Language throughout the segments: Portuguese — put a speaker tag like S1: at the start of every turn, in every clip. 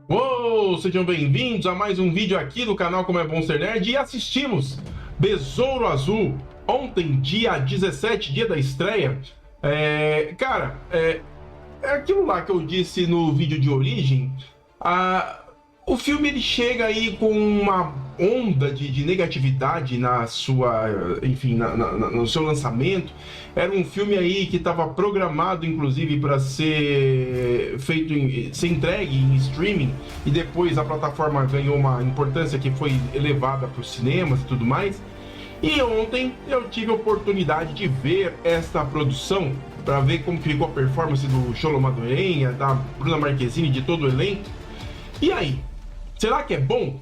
S1: Uou, sejam bem-vindos a mais um vídeo aqui do canal Como é Bom Ser Nerd. E assistimos Besouro Azul ontem, dia 17, dia da estreia. É aquilo lá que eu disse no vídeo de origem. O filme ele chega aí com uma onda de negatividade na sua, enfim, no seu lançamento. Era um filme aí que estava programado, inclusive, para ser ser entregue em streaming, e depois a plataforma ganhou uma importância que foi elevada para os cinemas e tudo mais. E ontem eu tive a oportunidade de ver esta produção para ver como ficou a performance do Xolo Madureira, da Bruna Marquezine, de todo o elenco. E aí? Será que é bom?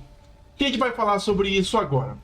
S1: A gente vai falar sobre isso agora.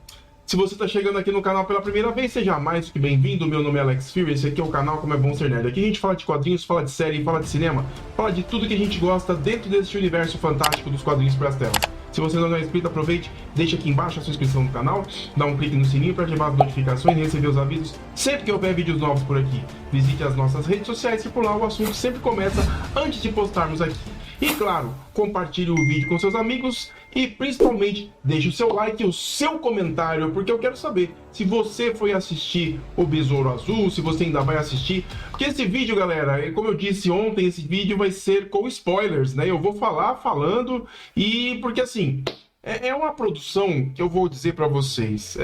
S1: Se você está chegando aqui no canal pela primeira vez, seja mais do que bem-vindo. Meu nome é Alex Fury, esse aqui é o canal Como é Bom Ser Nerd. Aqui a gente fala de quadrinhos, fala de série, fala de cinema, fala de tudo que a gente gosta dentro desse universo fantástico dos quadrinhos para as telas. Se você não é inscrito, aproveite, deixa aqui embaixo a sua inscrição no canal, dá um clique no sininho para ativar as notificações e receber os avisos sempre que houver vídeos novos por aqui. Visite as nossas redes sociais e por lá o assunto sempre começa antes de postarmos aqui. E claro, compartilhe o vídeo com seus amigos e principalmente deixe o seu like e o seu comentário, porque eu quero saber se você foi assistir o Besouro Azul, se você ainda vai assistir. Porque esse vídeo, galera, como eu disse ontem, esse vídeo vai ser com spoilers, né? Eu vou falando e porque assim, é uma produção que eu vou dizer para vocês,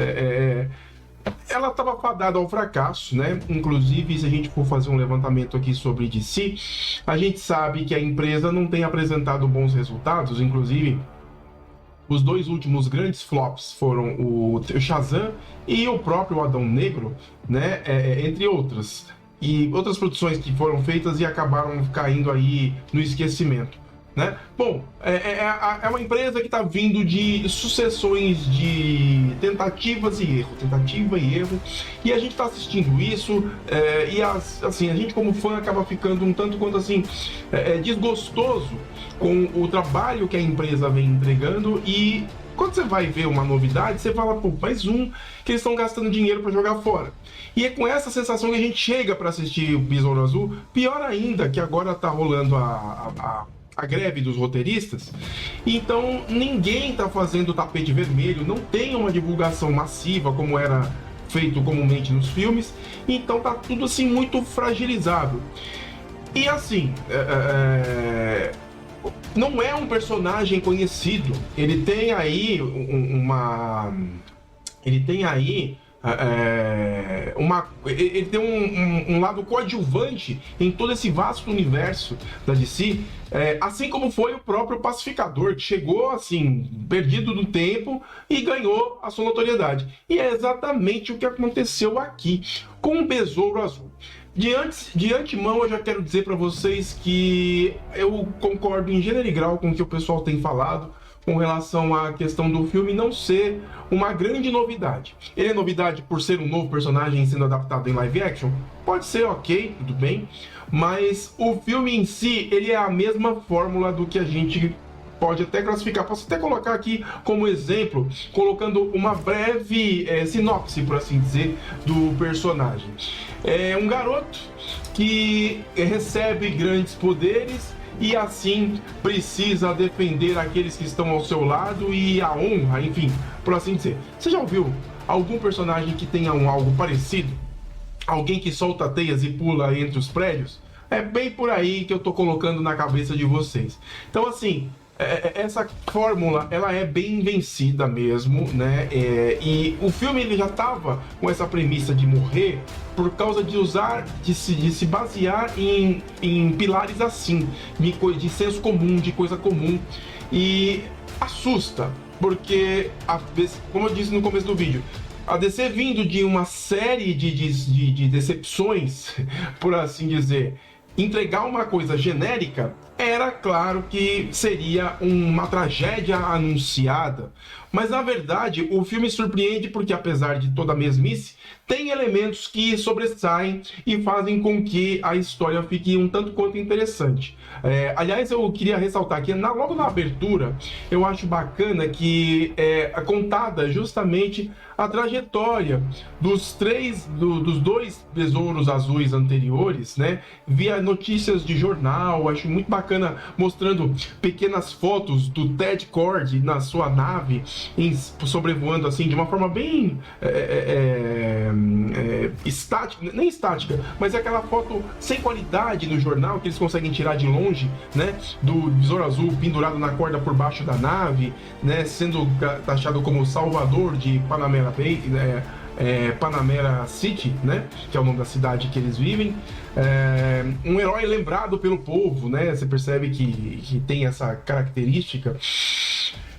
S1: ela estava fadada ao fracasso, né? Inclusive, se a gente for fazer um levantamento aqui sobre DC, a gente sabe que a empresa não tem apresentado bons resultados. Inclusive, os dois últimos grandes flops foram o Shazam e o próprio Adão Negro, né? Entre outras. E outras produções que foram feitas e acabaram caindo aí no esquecimento, né? Bom, é uma empresa que está vindo de sucessões de tentativa e erro, e a gente está assistindo isso, assim, a gente como fã acaba ficando um tanto quanto assim, desgostoso com o trabalho que a empresa vem entregando. E quando você vai ver uma novidade, você fala, pô, mais um que eles estão gastando dinheiro para jogar fora. E é com essa sensação que a gente chega para assistir o Besouro Azul. Pior ainda que agora está rolando a greve dos roteiristas, então ninguém está fazendo tapete vermelho, não tem uma divulgação massiva como era feito comumente nos filmes, então tá tudo assim muito fragilizado. E assim, não é um personagem conhecido, ele tem aí ele tem aí ele tem um lado coadjuvante em todo esse vasto universo da DC, assim como foi o próprio Pacificador, que chegou assim, perdido no tempo e ganhou a sua notoriedade. E é exatamente o que aconteceu aqui com o Besouro Azul. De antemão, eu já quero dizer para vocês que eu concordo em gênero e grau com o que o pessoal tem falado com relação à questão do filme não ser uma grande novidade. Ele é novidade por ser um novo personagem sendo adaptado em live action? Pode ser, ok, tudo bem, mas o filme em si, ele é a mesma fórmula do que a gente pode até classificar. Posso até colocar aqui como exemplo, colocando uma breve sinopse, por assim dizer, do personagem. É um garoto que recebe grandes poderes e assim precisa defender aqueles que estão ao seu lado e a honra, enfim, por assim dizer. Você já ouviu algum personagem que tenha algo parecido? Alguém que solta teias e pula entre os prédios? É bem por aí que eu tô colocando na cabeça de vocês. Então, assim, essa fórmula, ela é bem vencida mesmo, né? E o filme ele já estava com essa premissa de morrer por causa de se basear em pilares assim, de senso comum, de coisa comum. E assusta, porque, como eu disse no começo do vídeo, a DC vindo de uma série de decepções, por assim dizer, entregar uma coisa genérica, era claro que seria uma tragédia anunciada, Mas na verdade o filme surpreende porque, apesar de toda a mesmice, tem elementos que sobressaem e fazem com que a história fique um tanto quanto interessante. Aliás, eu queria ressaltar aqui, logo na abertura, eu acho bacana que é contada justamente a trajetória dos dois besouros azuis anteriores, né? Via notícias de jornal, acho muito bacana, mostrando pequenas fotos do Ted Cord na sua nave, sobrevoando assim de uma forma bem estática, nem estática, mas é aquela foto sem qualidade no jornal que eles conseguem tirar de longe, né? Do besouro azul pendurado na corda por baixo da nave, né? Sendo taxado como salvador de Panamera Bay, Panamera City, né? Que é o nome da cidade que eles vivem. Um herói lembrado pelo povo, né? Você percebe que tem essa característica.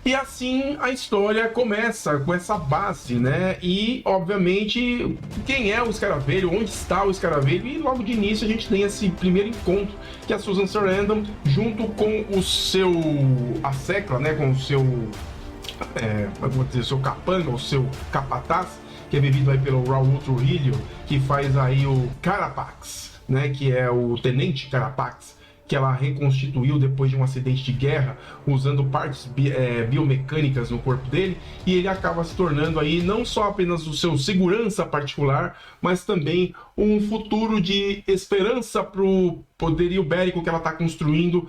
S1: E assim a história começa com essa base, né? E, obviamente, quem é o Escaravelho, onde está o Escaravelho, e logo de início a gente tem esse primeiro encontro, que é a Susan Sarandon, junto com a Secla, né? Com o seu, seu capanga, o seu capataz, que é vivido aí pelo Raul Trujillo, que faz aí o Carapax, né? Que é o Tenente Carapax, que ela reconstituiu depois de um acidente de guerra, usando partes biomecânicas no corpo dele, e ele acaba se tornando aí não só apenas o seu segurança particular, mas também um futuro de esperança para o poderio bélico que ela está construindo.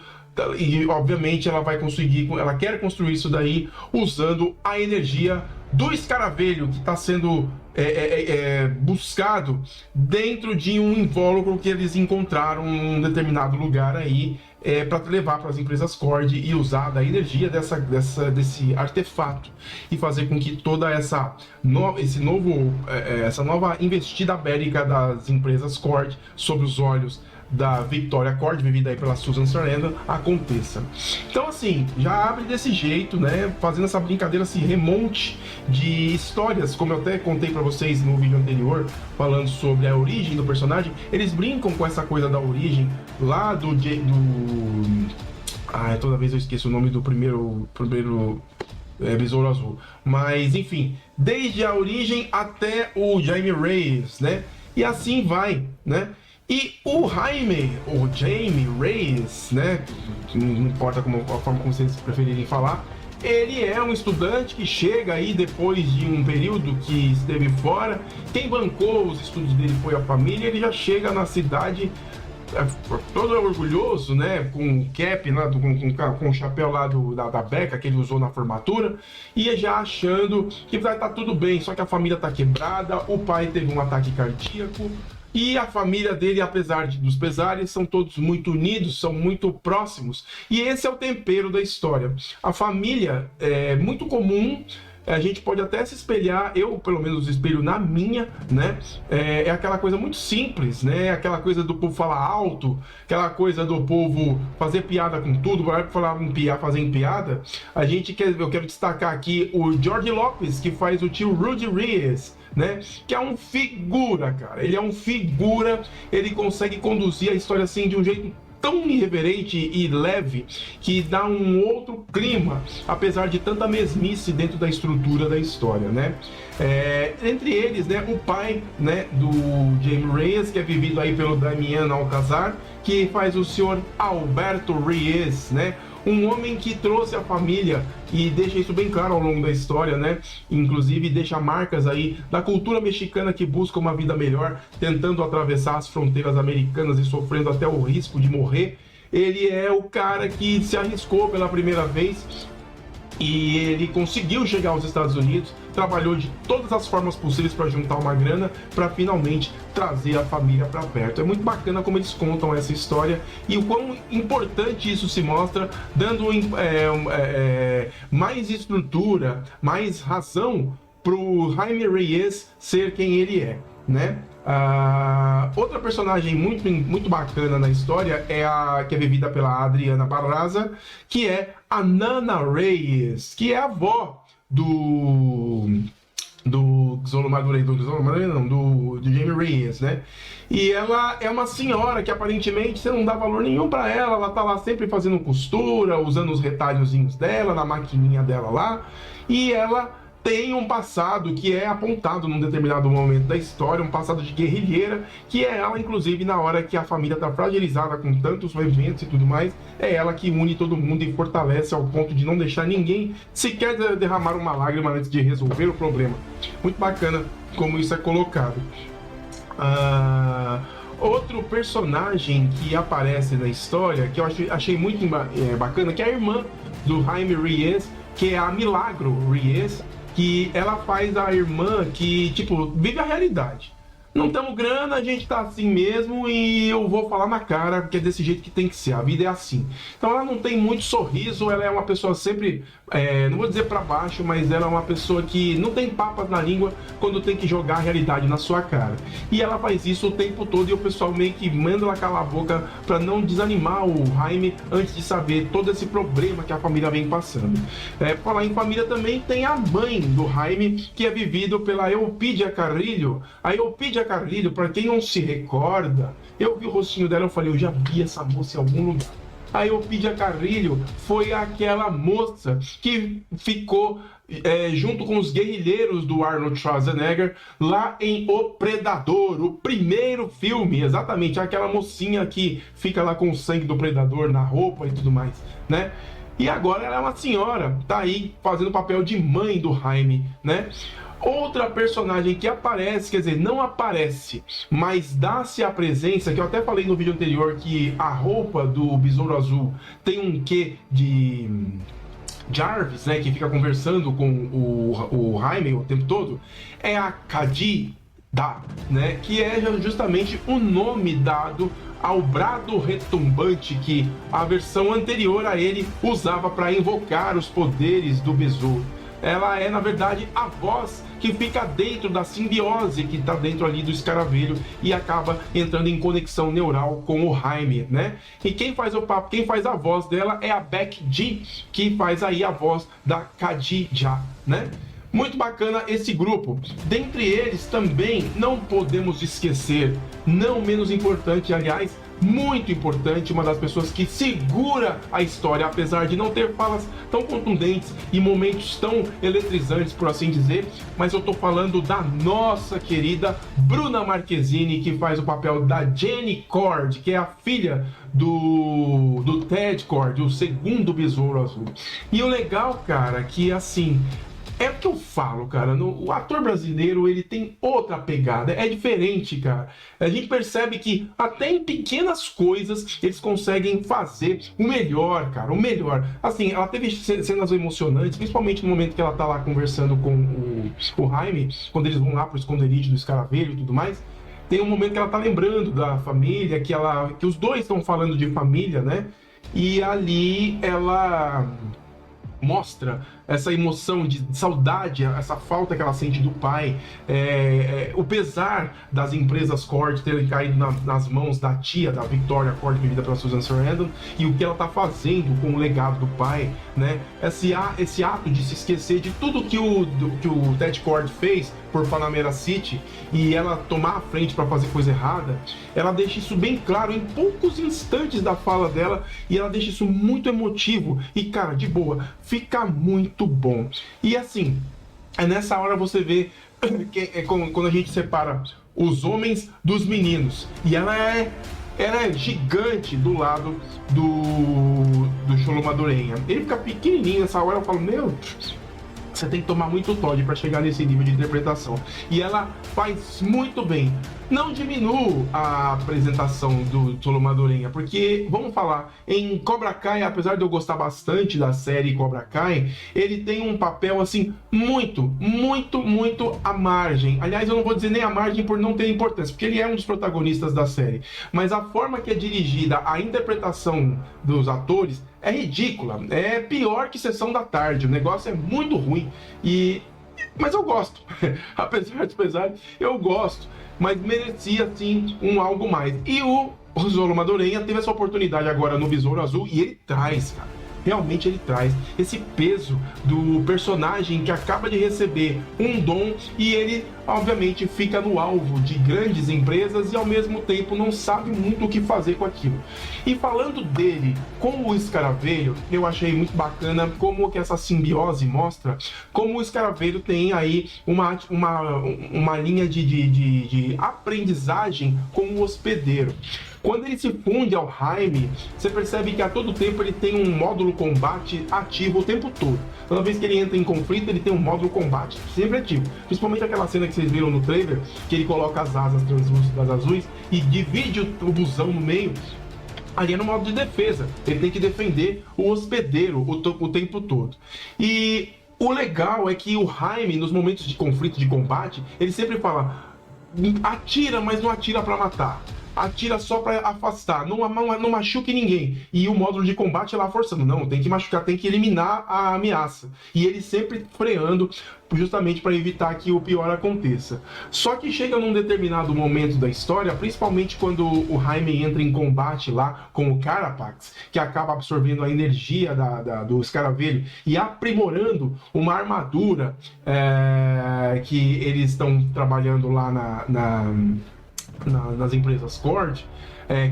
S1: E obviamente ela quer construir isso daí usando a energia do Escaravelho, que está sendo buscado dentro de um invólucro que eles encontraram em um determinado lugar aí, para levar para as empresas Cord e usar da energia desse artefato e fazer com que toda essa nova investida bélica das empresas Cord sobre os olhos da Victoria Cord, vivida aí pela Susan Sarandon, aconteça. Então, assim, já abre desse jeito, né? Fazendo essa brincadeira, esse remonte de histórias, como eu até contei pra vocês no vídeo anterior, falando sobre a origem do personagem. Eles brincam com essa coisa da origem lá toda vez eu esqueço o nome do primeiro Besouro Azul. Mas, enfim, desde a origem até o Jaime Reyes, né? E assim vai, né? E o Jaime Reyes, né? Não importa a forma como vocês preferirem falar, ele é um estudante que chega aí depois de um período que esteve fora. Quem bancou os estudos dele foi a família. Ele já chega na cidade todo orgulhoso, né? Com o cap, né? Com o chapéu lá da beca que ele usou na formatura, e já achando que vai estar tudo bem. Só que a família está quebrada, o pai teve um ataque cardíaco. E a família dele, apesar dos pesares, são todos muito unidos, são muito próximos. E esse é o tempero da história. A família é muito comum, a gente pode até se espelhar, eu pelo menos espelho na minha, né? É aquela coisa muito simples, né? Aquela coisa do povo falar alto, aquela coisa do povo fazer piada com tudo, para falar fazer piada. Eu quero destacar aqui o George Lopes, que faz o tio Rudy Reyes, né? Que é um figura, cara. Ele é um figura, ele consegue conduzir a história assim de um jeito tão irreverente e leve que dá um outro clima, apesar de tanta mesmice dentro da estrutura da história, né? Entre eles, né, o pai, né, do Jaime Reyes, que é vivido aí pelo Damian Alcázar, que faz o senhor Alberto Reyes, né? Um homem que trouxe a família e deixa isso bem claro ao longo da história, né? Inclusive deixa marcas aí da cultura mexicana que busca uma vida melhor, tentando atravessar as fronteiras americanas e sofrendo até o risco de morrer. Ele é o cara que se arriscou pela primeira vez e ele conseguiu chegar aos Estados Unidos, trabalhou de todas as formas possíveis para juntar uma grana para finalmente trazer a família para perto. É muito bacana como eles contam essa história e o quão importante isso se mostra, dando mais estrutura, mais razão para o Jaime Reyes ser quem ele é, né? Outra personagem muito bacana na história que é vivida pela Adriana Barraza, que é a Nana Reyes, que é a avó do do Xolo Madureira, do Jamie Reyes, né? E ela é uma senhora que aparentemente você não dá valor nenhum para ela tá lá sempre fazendo costura, usando os retalhozinhos dela, na maquininha dela lá, e ela tem um passado que é apontado num determinado momento da história, um passado de guerrilheira, que é ela, inclusive, na hora que a família está fragilizada com tantos eventos e tudo mais, é ela que une todo mundo e fortalece ao ponto de não deixar ninguém sequer derramar uma lágrima antes de resolver o problema. Muito bacana como isso é colocado. Outro personagem que aparece na história, que eu achei muito bacana, que é a irmã do Jaime Reyes, que é a Milagro Reyes, que ela faz a irmã que, tipo, vive a realidade. Não temos grana, a gente tá assim mesmo e eu vou falar na cara, porque é desse jeito que tem que ser, a vida é assim. Então ela não tem muito sorriso, ela é uma pessoa sempre, não vou dizer pra baixo, mas ela é uma pessoa que não tem papas na língua quando tem que jogar a realidade na sua cara. E ela faz isso o tempo todo e o pessoal meio que manda ela calar a boca pra não desanimar o Jaime antes de saber todo esse problema que a família vem passando. Falar em família também tem a mãe do Jaime, que é vivido pela Elpidia Carrillo. A Elpidia Carrillo, para quem não se recorda, eu vi o rostinho dela e falei, eu já vi essa moça em algum lugar. A Elpidia Carrillo foi aquela moça que ficou junto com os guerrilheiros do Arnold Schwarzenegger lá em O Predador, o primeiro filme, exatamente, aquela mocinha que fica lá com o sangue do Predador na roupa e tudo mais, né? E agora ela é uma senhora, tá aí fazendo o papel de mãe do Jaime, né? Outra personagem que aparece, quer dizer, não aparece, mas dá-se a presença, que eu até falei no vídeo anterior que a roupa do Besouro Azul tem um quê de Jarvis, né, que fica conversando com o Jaime o tempo todo, é a Kadida, né, que é justamente o nome dado ao brado retumbante que a versão anterior a ele usava para invocar os poderes do besouro. Ela é, na verdade, a voz que fica dentro da simbiose que está dentro ali do escaravelho e acaba entrando em conexão neural com o Jaime, né? E quem faz o papo, quem faz a voz dela é a Beck G, que faz aí a voz da Kadija, né? Muito bacana esse grupo. Dentre eles também não podemos esquecer, não menos importante, aliás, muito importante, uma das pessoas que segura a história, apesar de não ter falas tão contundentes e momentos tão eletrizantes, por assim dizer, mas eu tô falando da nossa querida Bruna Marquezine, que faz o papel da Jenny Cord, que é a filha do Ted Cord, o segundo Besouro Azul. E o legal, cara, que assim, é o que eu falo, cara, o ator brasileiro, ele tem outra pegada, é diferente, cara. A gente percebe que até em pequenas coisas eles conseguem fazer o melhor, cara, o melhor. Assim, ela teve cenas emocionantes, principalmente no momento que ela tá lá conversando com o Jaime, quando eles vão lá pro esconderijo do escaravelho e tudo mais. Tem um momento que ela tá lembrando da família, que os dois estão falando de família, né? E ali ela mostra essa emoção de saudade, essa falta que ela sente do pai, o pesar das empresas Cord terem caído nas mãos da tia, da Victoria Cord, vivida pela Susan Sarandon, e o que ela está fazendo com o legado do pai, né? Esse ato de se esquecer de tudo que o Ted Cord fez por Panamera City e ela tomar a frente para fazer coisa errada, ela deixa isso bem claro em poucos instantes da fala dela e ela deixa isso muito emotivo e, cara, de boa, fica muito bom. E assim, nessa hora você vê que quando a gente separa os homens dos meninos e ela é gigante do lado do Xolo Madureira. Ele fica pequenininho nessa hora, eu falo, meu, você tem que tomar muito Todd para chegar nesse nível de interpretação. E ela faz muito bem. Não diminua a apresentação do Xolo Madureira, porque, vamos falar, em Cobra Kai, apesar de eu gostar bastante da série Cobra Kai, ele tem um papel, assim, muito à margem. Aliás, eu não vou dizer nem à margem por não ter importância, porque ele é um dos protagonistas da série. Mas a forma que é dirigida a interpretação dos atores é ridícula. É pior que Sessão da Tarde. O negócio é muito ruim. Mas eu gosto. Apesar dos pesares, eu gosto. Mas merecia, sim, algo mais. E o Xolo Madureira teve essa oportunidade agora no Besouro Azul e ele traz, cara. realmente ele traz esse peso do personagem que acaba de receber um dom e ele, obviamente, fica no alvo de grandes empresas e ao mesmo tempo não sabe muito o que fazer com aquilo. E falando dele com o Escaravelho, eu achei muito bacana como que essa simbiose mostra como o Escaravelho tem aí uma linha de aprendizagem com o hospedeiro. Quando ele se funde ao Jaime, você percebe que a todo tempo ele tem um módulo combate ativo o tempo todo. Toda vez que ele entra em conflito, ele tem um módulo combate sempre ativo. Principalmente aquela cena que vocês viram no trailer, que ele coloca as asas translúcidas azuis e divide o busão no meio. Ali é no modo de defesa. Ele tem que defender o hospedeiro o tempo todo. E o legal é que o Jaime, nos momentos de conflito, de combate, ele sempre fala: atira, mas não atira para matar. Atira só para afastar, não machuque ninguém. E o módulo de combate lá forçando, não, tem que machucar, tem que eliminar a ameaça. E ele sempre freando, justamente para evitar que o pior aconteça. Só que chega num determinado momento da história, principalmente quando o Jaime entra em combate lá com o Carapax, que acaba absorvendo a energia do Escaravelho e aprimorando uma armadura que eles estão trabalhando lá nas empresas Cord,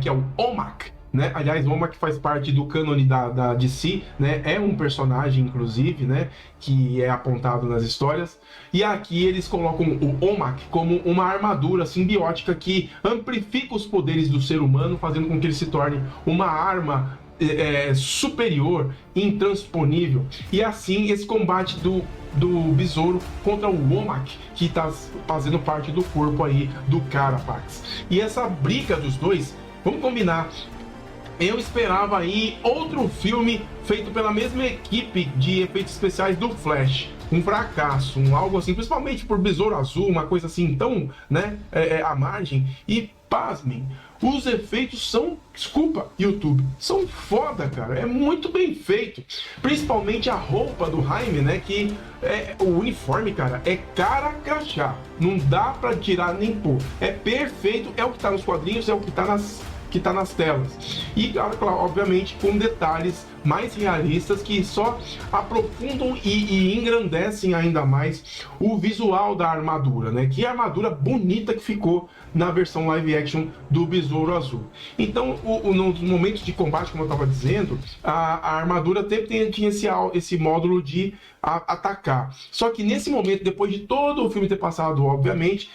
S1: que é o OMAC, né? Aliás, o OMAC faz parte do cânone da DC, né? É um personagem, inclusive, né? Que é apontado nas histórias. E aqui eles colocam o OMAC como uma armadura simbiótica que amplifica os poderes do ser humano, fazendo com que ele se torne uma arma superior, intransponível. E assim, esse combate do Besouro contra o Womack, que está fazendo parte do corpo aí do Carapax. E essa briga dos dois, vamos combinar, eu esperava aí outro filme feito pela mesma equipe de efeitos especiais do Flash. Um fracasso, algo assim, principalmente por Besouro Azul, uma coisa assim tão, né, à margem. E pasmem, os efeitos são, desculpa, YouTube, são foda, cara, é muito bem feito. Principalmente a roupa do Jaime, né, que o uniforme, cara, é cara crachá, não dá pra tirar nem pôr, é perfeito, é o que tá nos quadrinhos, é o que tá nas telas. E, claro, obviamente, com detalhes mais realistas que só aprofundam e engrandecem ainda mais o visual da armadura, né? Que armadura bonita que ficou na versão live action do Besouro Azul. Então, nos momentos de combate, como eu estava dizendo, a armadura sempre tinha esse módulo de atacar. Só que nesse momento, depois de todo o filme ter passado, obviamente,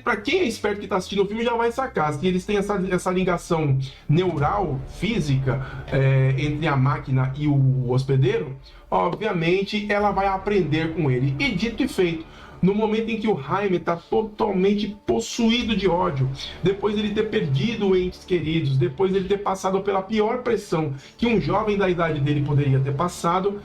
S1: para quem é esperto que está assistindo o filme já vai sacar que eles têm essa ligação neural, física, entre a máquina e o hospedeiro. Obviamente ela vai aprender com ele. E dito e feito, no momento em que o Jaime está totalmente possuído de ódio, depois de ele ter perdido entes queridos, depois de ele ter passado pela pior pressão que um jovem da idade dele poderia ter passado,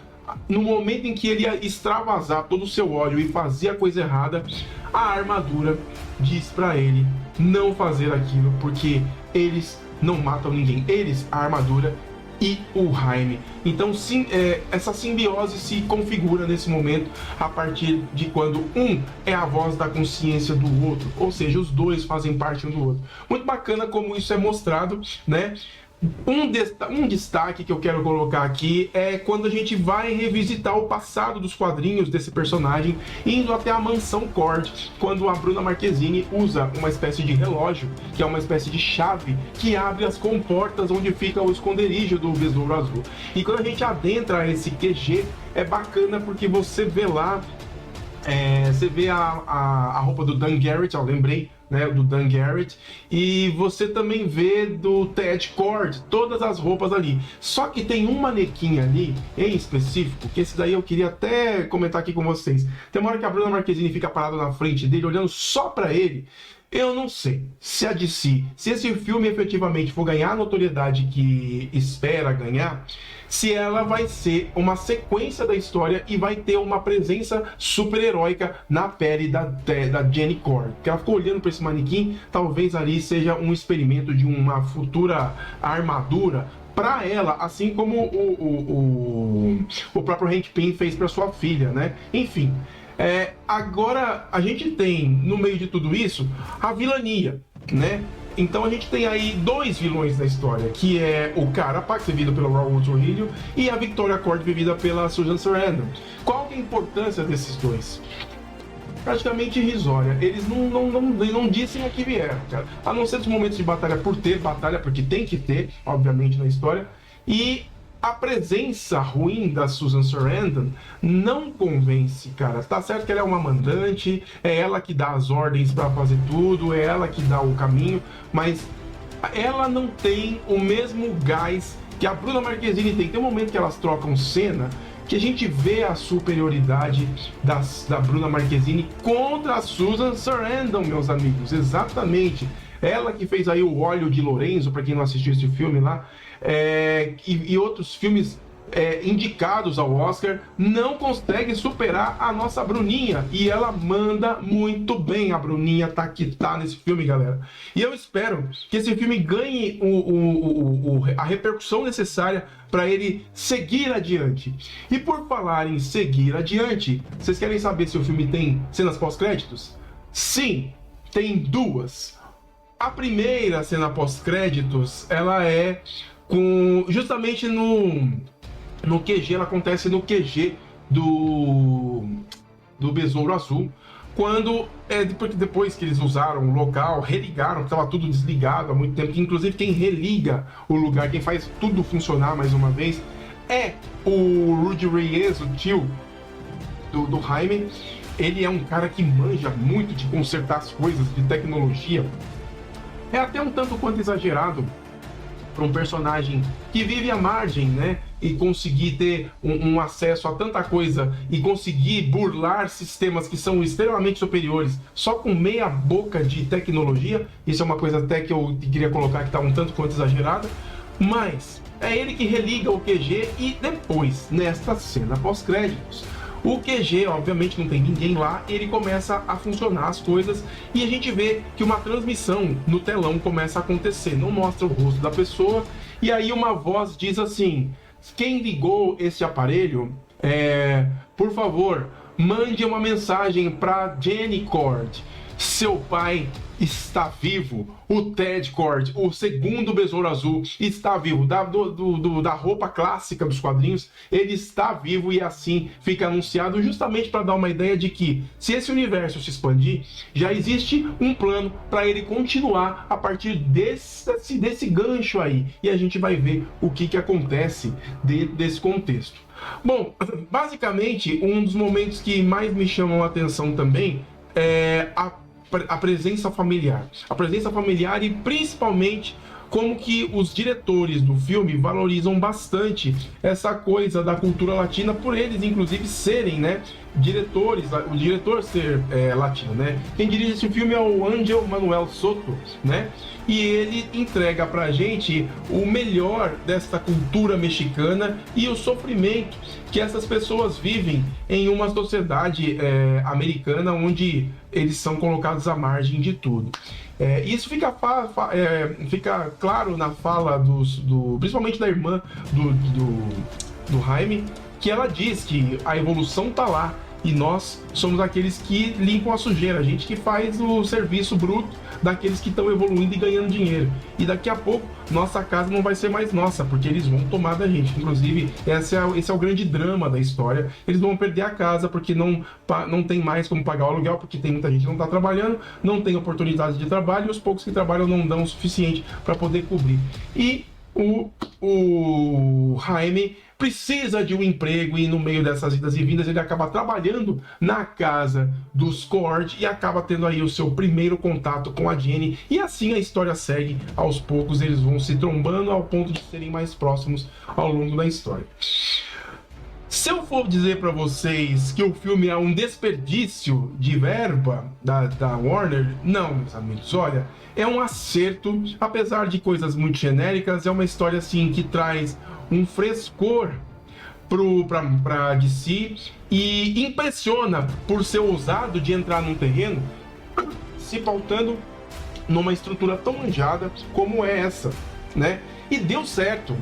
S1: no momento em que ele ia extravasar todo o seu ódio e fazer a coisa errada, a armadura diz para ele não fazer aquilo, porque eles não matam ninguém. Eles, a armadura e o Jaime. Então, sim, essa simbiose se configura nesse momento a partir de quando um é a voz da consciência do outro, ou seja, os dois fazem parte um do outro. Muito bacana como isso é mostrado, né? Um destaque que eu quero colocar aqui é quando a gente vai revisitar o passado dos quadrinhos desse personagem, indo até a mansão Cord, quando a Bruna Marquezine usa uma espécie de relógio, que é uma espécie de chave que abre as comportas onde fica o esconderijo do Besouro Azul. E quando a gente adentra esse QG, é bacana porque você vê lá, você vê a roupa do Dan Garrett, eu lembrei, né, do Dan Garrett, e você também vê do Ted Kord, todas as roupas ali. Só que tem um manequim ali, em específico, que esse daí eu queria até comentar aqui com vocês. Tem uma hora que a Bruna Marquezine fica parada na frente dele, olhando só pra ele. Eu não sei se a DC, se esse filme efetivamente for ganhar a notoriedade que espera ganhar, se ela vai ser uma sequência da história e vai ter uma presença super-heróica na pele da Jenny Cord. Porque ela ficou olhando para esse manequim, talvez ali seja um experimento de uma futura armadura para ela, assim como o próprio Hank Pym fez para sua filha, né? Enfim. Agora a gente tem, no meio de tudo isso, a vilania, né? Então a gente tem aí dois vilões da história, que é o Carapax, vivido pelo Raul Trujillo, e a Victoria Kord, vivida pela Susan Sarandon. Qual que é a importância desses dois? Praticamente irrisória. Eles não dizem a que vieram, cara. A não ser dos momentos de batalha por ter batalha, porque tem que ter, obviamente, na história. E a presença ruim da Susan Sarandon não convence, cara. Tá certo que ela é uma mandante, é ela que dá as ordens para fazer tudo, é ela que dá o caminho, mas ela não tem o mesmo gás que a Bruna Marquezine tem. Tem um momento que elas trocam cena que a gente vê a superioridade da Bruna Marquezine contra a Susan Sarandon, meus amigos. Exatamente. Ela que fez aí o Óleo de Lorenzo, para quem não assistiu esse filme lá, e outros filmes indicados ao Oscar, não consegue superar a nossa Bruninha. E ela manda muito bem. A Bruninha tá que tá nesse filme, galera. E eu espero que esse filme ganhe a repercussão necessária para ele seguir adiante. E por falar em seguir adiante, vocês querem saber se o filme tem cenas pós-créditos? Sim, tem duas. A primeira cena pós-créditos, ela é justamente no QG, ela acontece no QG do Besouro Azul, quando depois que eles usaram o local, religaram, estava tudo desligado há muito tempo, que inclusive quem religa o lugar, quem faz tudo funcionar mais uma vez, é o Rudy Reyes, o tio do Jaime. Ele é um cara que manja muito de consertar as coisas, de tecnologia. É até um tanto quanto exagerado para um personagem que vive à margem, né? E conseguir ter um acesso a tanta coisa e conseguir burlar sistemas que são extremamente superiores só com meia boca de tecnologia. Isso é uma coisa até que eu queria colocar que está um tanto quanto exagerada. Mas é ele que religa o QG e depois, nesta cena pós-créditos, o QG, obviamente, não tem ninguém lá, ele começa a funcionar as coisas e a gente vê que uma transmissão no telão começa a acontecer. Não mostra o rosto da pessoa e aí uma voz diz assim: quem ligou esse aparelho, por favor, mande uma mensagem para Jenny Kord. Seu pai está vivo. O Ted Kord, o segundo Besouro Azul, está vivo. Da roupa clássica dos quadrinhos, ele está vivo e assim fica anunciado, justamente para dar uma ideia de que, se esse universo se expandir, já existe um plano para ele continuar a partir desse gancho aí. E a gente vai ver o que acontece desse contexto. Bom, basicamente, um dos momentos que mais me chamam a atenção também é a presença familiar. A presença familiar e principalmente como que os diretores do filme valorizam bastante essa coisa da cultura latina, por eles inclusive serem, né, diretores, o diretor ser latino, né? Quem dirige esse filme é o Ángel Manuel Soto, né? E ele entrega pra gente o melhor desta cultura mexicana e o sofrimento que essas pessoas vivem em uma sociedade americana onde eles são colocados à margem de tudo. Isso fica claro na fala principalmente da irmã do Jaime, que ela diz que a evolução tá lá e nós somos aqueles que limpam a sujeira, a gente que faz o serviço bruto daqueles que estão evoluindo e ganhando dinheiro. E daqui a pouco nossa casa não vai ser mais nossa, porque eles vão tomar da gente. Inclusive, esse é o grande drama da história. Eles vão perder a casa porque não tem mais como pagar o aluguel, porque tem muita gente que não está trabalhando, não tem oportunidade de trabalho e os poucos que trabalham não dão o suficiente para poder cobrir. E o Jaime precisa de um emprego e no meio dessas idas e vindas ele acaba trabalhando na casa dos Kord e acaba tendo aí o seu primeiro contato com a Jenny, e assim a história segue. Aos poucos eles vão se trombando ao ponto de serem mais próximos ao longo da história. Se eu for dizer para vocês que o filme é um desperdício de verba da Warner, não, meus amigos, olha, é um acerto, apesar de coisas muito genéricas, é uma história assim que traz um frescor pra DC e impressiona por ser ousado de entrar num terreno se pautando numa estrutura tão manjada como é essa, né? E deu certo.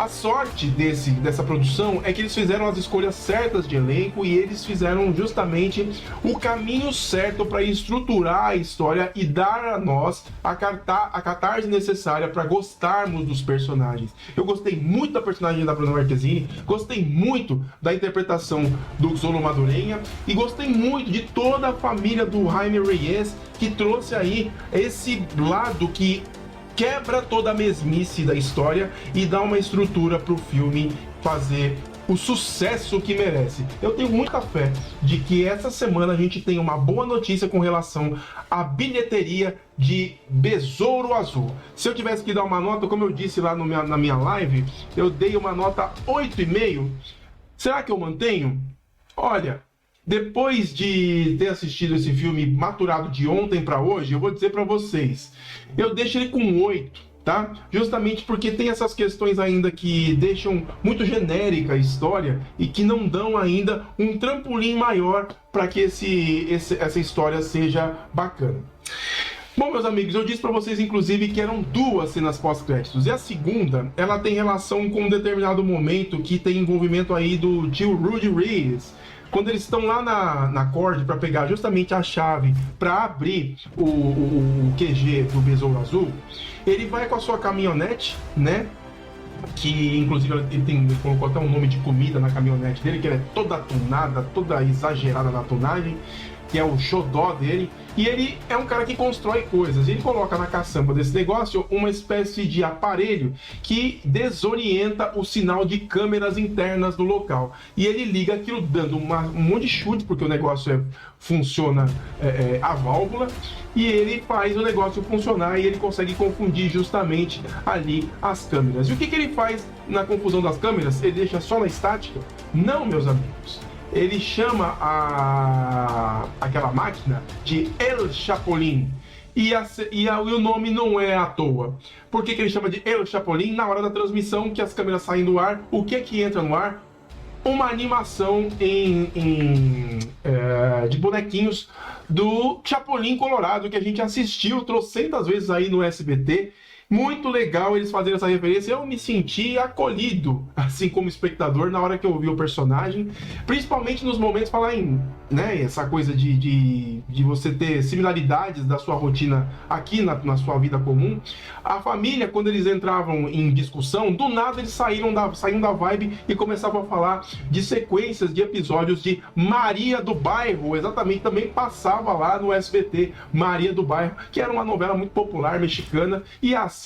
S1: A sorte dessa produção é que eles fizeram as escolhas certas de elenco e eles fizeram justamente o caminho certo para estruturar a história e dar a nós a catarse necessária para gostarmos dos personagens. Eu gostei muito da personagem da Bruna Marquezine, gostei muito da interpretação do Xolo Madureira e gostei muito de toda a família do Jaime Reyes, que trouxe aí esse lado que quebra toda a mesmice da história e dá uma estrutura para o filme fazer o sucesso que merece. Eu tenho muita fé de que essa semana a gente tem uma boa notícia com relação à bilheteria de Besouro Azul. Se eu tivesse que dar uma nota, como eu disse lá na minha live, eu dei uma nota 8,5. Será que eu mantenho? Olha, depois de ter assistido esse filme maturado de ontem para hoje, eu vou dizer para vocês, eu deixo ele com 8, tá? Justamente porque tem essas questões ainda que deixam muito genérica a história e que não dão ainda um trampolim maior para que essa história seja bacana. Bom, meus amigos, eu disse para vocês, inclusive, que eram 2 cenas pós-créditos. E a segunda, ela tem relação com um determinado momento que tem envolvimento aí do tio Rudy Reyes. Quando eles estão lá na Cord para pegar justamente a chave para abrir o QG do Besouro Azul, ele vai com a sua caminhonete, né? Que inclusive ele colocou até um nome de comida na caminhonete dele, que ela é toda tunada, toda exagerada na tunagem, que é o xodó dele. E ele é um cara que constrói coisas. Ele coloca na caçamba desse negócio uma espécie de aparelho que desorienta o sinal de câmeras internas do local. E ele liga aquilo dando um monte de chute, porque o negócio funciona a válvula, e ele faz o negócio funcionar e ele consegue confundir justamente ali as câmeras. E o que ele faz na confusão das câmeras? Ele deixa só na estática? Não, meus amigos. Ele chama aquela máquina de El Chapolin. E o nome não é à toa. Por que ele chama de El Chapolin? Na hora da transmissão, que as câmeras saem do ar, o que entra no ar? Uma animação de bonequinhos do Chapolin Colorado, que a gente assistiu trocentas vezes aí no SBT. Muito legal eles fazerem essa referência. Eu me senti acolhido, assim como espectador, na hora que eu vi o personagem. Principalmente nos momentos, falar em, né, essa coisa de você ter similaridades da sua rotina aqui na sua vida comum. A família, quando eles entravam em discussão, do nada eles saíram da vibe e começavam a falar de sequências de episódios de Maria do Bairro. Exatamente, também passava lá no SBT, Maria do Bairro, que era uma novela muito popular mexicana, e assim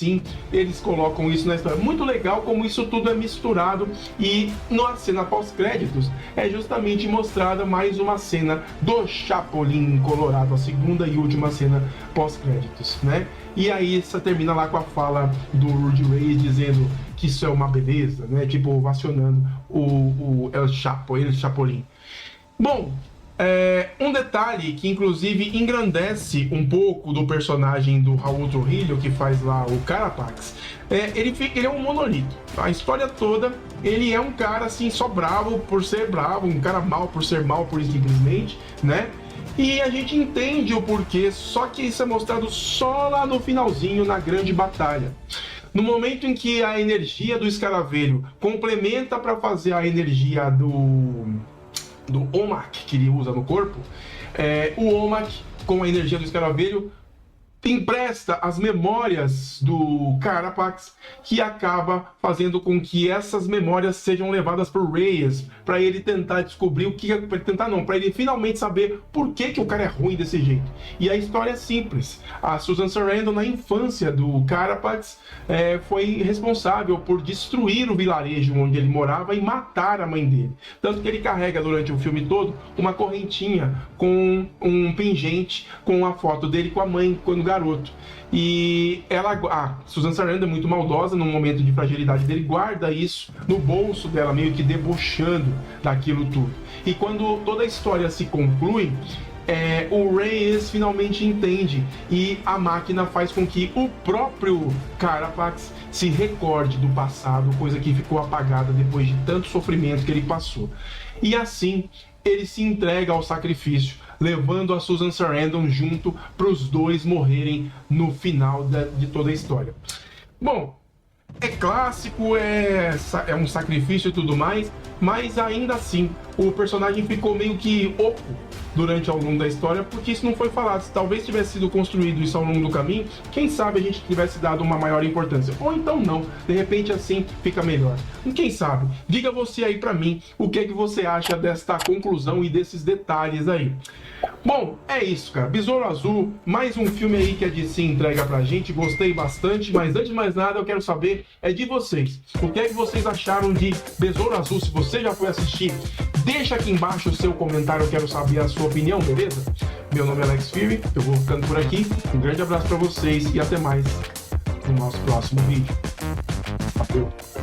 S1: eles colocam isso na história. Muito legal como isso tudo é misturado, e na cena pós-créditos é justamente mostrada mais uma cena do Chapolin Colorado, a segunda e última cena pós-créditos, né? E aí você termina lá com a fala do Rudy Reyes dizendo que isso é uma beleza, né? Tipo, ovacionando o El Chapolin. Bom, um detalhe que inclusive engrandece um pouco do personagem do Raul Trujillo, que faz lá o Carapax, ele é um monolito. A história toda, ele é um cara assim, só bravo por ser bravo, um cara mal por ser mal, por simplesmente, né? E a gente entende o porquê, só que isso é mostrado só lá no finalzinho, na grande batalha. No momento em que a energia do escaravelho complementa para fazer a energia do Omak que ele usa no corpo, o Omak, com a energia do escaravelho, empresta as memórias do Carapax, que acaba fazendo com que essas memórias sejam levadas por Reyes, para ele tentar descobrir para ele finalmente saber por que o cara é ruim desse jeito. E a história é simples. A Susan Sarandon, na infância do Carapax, foi responsável por destruir o vilarejo onde ele morava e matar a mãe dele. Tanto que ele carrega durante o filme todo uma correntinha com um pingente com a foto dele com a mãe quando garoto. E a Susan Sarandon é muito maldosa no momento de fragilidade dele, guarda isso no bolso dela, meio que debochando daquilo tudo. E quando toda a história se conclui, o Reyes finalmente entende e a máquina faz com que o próprio Carapax se recorde do passado, coisa que ficou apagada depois de tanto sofrimento que ele passou. E assim ele se entrega ao sacrifício, levando a Susan Sarandon junto para os dois morrerem no final de toda a história. Bom, É clássico, é um sacrifício e tudo mais, mas ainda assim o personagem ficou meio que oco durante ao longo da história, porque isso não foi falado. Se talvez tivesse sido construído isso ao longo do caminho, quem sabe a gente tivesse dado uma maior importância. Ou então não, de repente assim fica melhor. Quem sabe? Diga você aí pra mim o que é que você acha desta conclusão e desses detalhes aí. Bom, é isso, cara. Besouro Azul, mais um filme aí que a DC entrega pra gente. Gostei bastante, mas antes de mais nada, eu quero saber de vocês. O que é que vocês acharam de Besouro Azul? Se você já foi assistir, deixa aqui embaixo o seu comentário, eu quero saber a sua opinião, beleza? Meu nome é Alex Fury, eu vou ficando por aqui. Um grande abraço pra vocês e até mais no nosso próximo vídeo. Valeu!